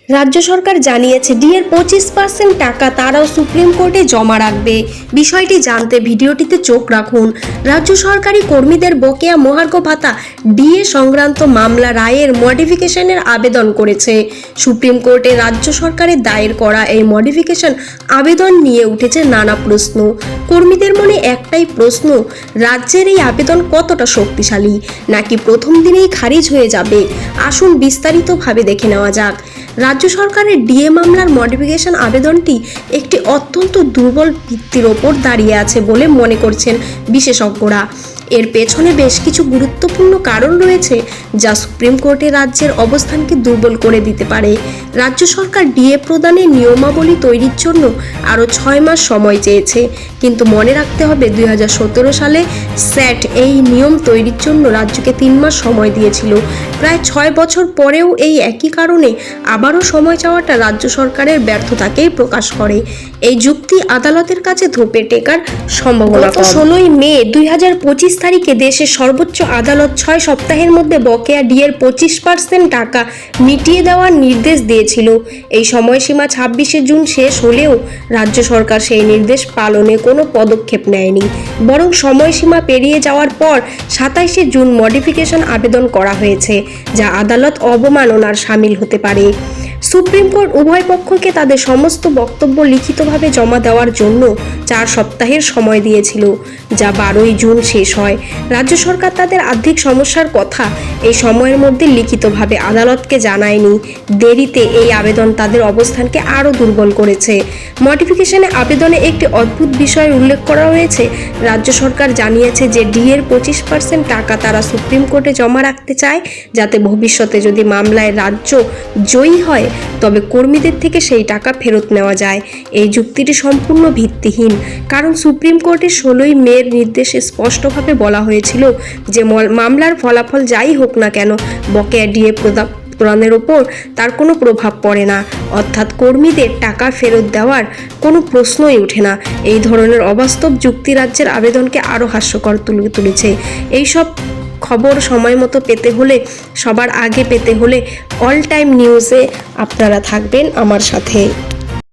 রাজ্য সরকার জানিয়েছে ডিএর 25% টাকা তারাও সুপ্রিম কোর্টে জমা রাখবে। বিষয়টি জানতে ভিডিওটিতে চোখ রাখুন। রাজ্য সরকারি কর্মীদের বকেয়া মহার্ঘ ভাতা ডিএ সংক্রান্ত মামলা রায়ের মডিফিকেশনের আবেদন করেছে সুপ্রিম কোর্টে। রাজ্য সরকারের দায়ের করা এই মডিফিকেশন আবেদন নিয়ে উঠেছে নানা প্রশ্ন। কর্মীদের মনে একটাই প্রশ্ন, রাজ্যের এই আবেদন কতটা শক্তিশালী, নাকি প্রথম দিনেই খারিজ হয়ে যাবে? আসুন বিস্তারিতভাবে দেখে নেওয়া যাক। রাজ্য সরকারের ডিএ মামলার মডিফিকেশন আবেদনটি একটি অত্যন্ত দুর্বল ভিত্তির ওপর দাঁড়িয়ে আছে বলে মনে করছেন বিশেষজ্ঞরা। এর পেছনে বেশ কিছু গুরুত্বপূর্ণ কারণ রয়েছে যা সুপ্রিম কোর্টে রাজ্যের অবস্থানকে দুর্বল করে দিতে পারে। রাজ্য সরকার ডিএ প্রদানের নিয়মাবলী তৈরির জন্য আরও 6 মাস সময় চেয়েছে, কিন্তু মনে রাখতে হবে 2017 সালে স্যাট এই নিয়ম তৈরির জন্য রাজ্যকে 3 মাস সময় দিয়েছিল। প্রায় 6 বছর পরেও এই একই কারণে আবারও সময় চাওয়াটা রাজ্য সরকারের ব্যর্থতাকেই প্রকাশ করে। এই যুক্তি আদালতের কাছে ধোপে টেকার সম্ভাবনা কম। 16 মে 2025 তারিখে দেশের সর্বোচ্চ আদালত 6 সপ্তাহের মধ্যে বকেয়া ডিএর 25% টাকা মিটিয়ে দেওয়ার নির্দেশ দিয়েছিল। এই সময়সীমা 26শে জুন শেষ হলেও রাজ্য সরকার সেই নির্দেশ পালনে কোনো পদক্ষেপ নেয়নি, বরং সময়সীমা পেরিয়ে যাওয়ার পর 27শে জুন মডিফিকেশন আবেদন করা হয়েছে, যা আদালত অবমাননার শামিল হতে পারে। সুপ্রিম কোর্ট উভয় পক্ষকে তাদের সমস্ত বক্তব্য লিখিতভাবে জমা দেওয়ার জন্য 4 সপ্তাহের সময় দিয়েছিল, যা 12ই জুন শেষ হয়। রাজ্য সরকার তাদের আর্থিক সমস্যার কথা এই সময়ের মধ্যে লিখিতভাবে আদালতকে জানায়নি। দেরিতে এই আবেদন তাদের অবস্থানকে আরও দুর্বল করেছে। মডিফিকেশনে আবেদনে একটি অদ্ভুত বিষয় উল্লেখ করা হয়েছে। রাজ্য সরকার জানিয়েছে যে ডিএর 25% টাকা তারা সুপ্রিম কোর্টে জমা রাখতে চায়, যাতে ভবিষ্যতে যদি মামলায় রাজ্য জয়ী হয় তবে কর্মীদের থেকে সেই টাকা ফেরত নেওয়া যায়। এই যুক্তিটি সম্পূর্ণ ভিত্তিহীন, কারণ সুপ্রিম কোর্টের 16ই মের নির্দেশে স্পষ্টভাবে বলা হয়েছিল যে মামলার ফলাফল যাই হোক না কেন বকেয়া ডিএ প্রদানের ওপর তার কোনো প্রভাব পড়ে না, অর্থাৎ কর্মীদের টাকা ফেরত দেওয়ার কোনো প্রশ্নই ওঠে না। এই ধরনের অবাস্তব যুক্তি রাজ্যের আবেদনকে আরও হাস্যকর তুলেছে। এইসব খবর সময় মতো পেতে হলে, সবার আগে পেতে হলে অল টাইম নিউজে আপনারা থাকবেন আমার সাথে।